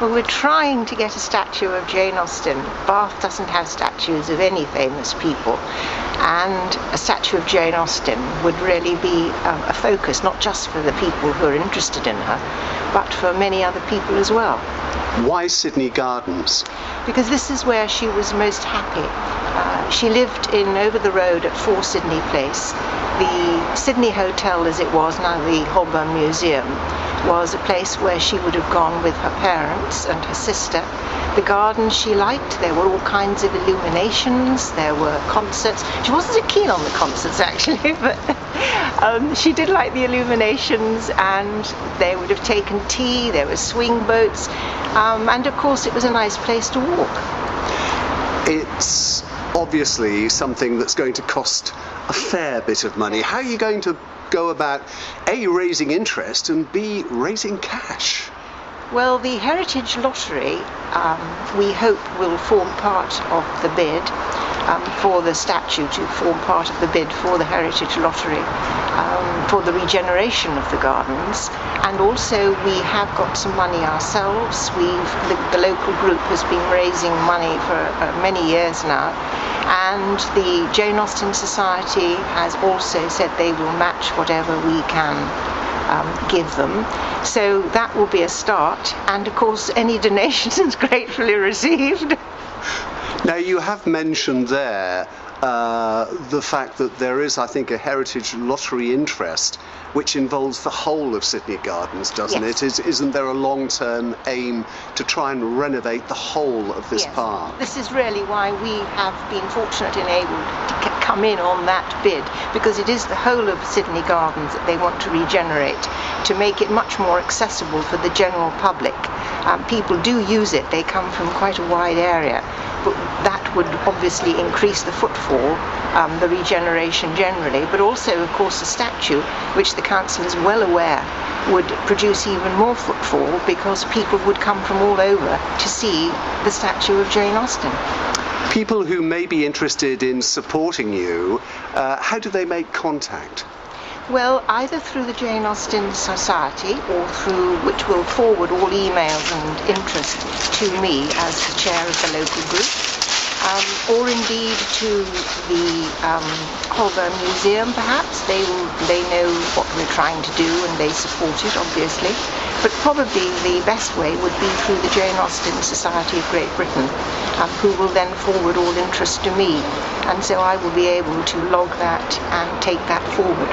Well, we're trying to get a statue of Jane Austen. Bath doesn't have statues of any famous people, and a statue of Jane Austen would really be a focus, not just for the people who are interested in her, but for many other people as well. Why Sydney Gardens? Because this is where she was most happy. She lived in over the road at 4 Sydney Place. The Sydney Hotel, as it was, now the Holborn Museum, was a place where she would have gone with her parents and her sister. The gardens she liked, there were all kinds of illuminations, there were concerts. She wasn't so keen on the concerts actually, but she did like the illuminations, and they would have taken tea, there were swing boats, and of course it was a nice place to walk. It's obviously something that's going to cost a fair bit of money. How are you going to go about A, raising interest, and B, raising cash? Well, the Heritage Lottery, we hope, will form part of the bid for the statue, to form part of the bid for the Heritage Lottery for the regeneration of the gardens. And also we have got some money ourselves. The local group has been raising money for many years now, and the Jane Austen Society has also said they will match whatever we can give them. So that will be a start, and of course any donations gratefully received. Now, you have mentioned there the fact that there is, I think, a Heritage Lottery interest which involves the whole of Sydney Gardens, doesn't Yes. it? Isn't there a long-term aim to try and renovate the whole of this Yes. park? This is really why we have been fortunate and able to come in on that bid, because it is the whole of Sydney Gardens that they want to regenerate, to make it much more accessible for the general public. People do use it, they come from quite a wide area, but that would obviously increase the footfall, the regeneration generally, but also of course the statue, which the council is well aware would produce even more footfall, because people would come from all over to see the statue of Jane Austen. People who may be interested in supporting you, how do they make contact? Well, either through the Jane Austen Society, or through which will forward all emails and interest to me as the chair of the local group, or indeed to the Holborn Museum perhaps. They know what we're trying to do and they support it, obviously. But probably the best way would be through the Jane Austen Society of Great Britain, who will then forward all interest to me. And so I will be able to log that and take that forward.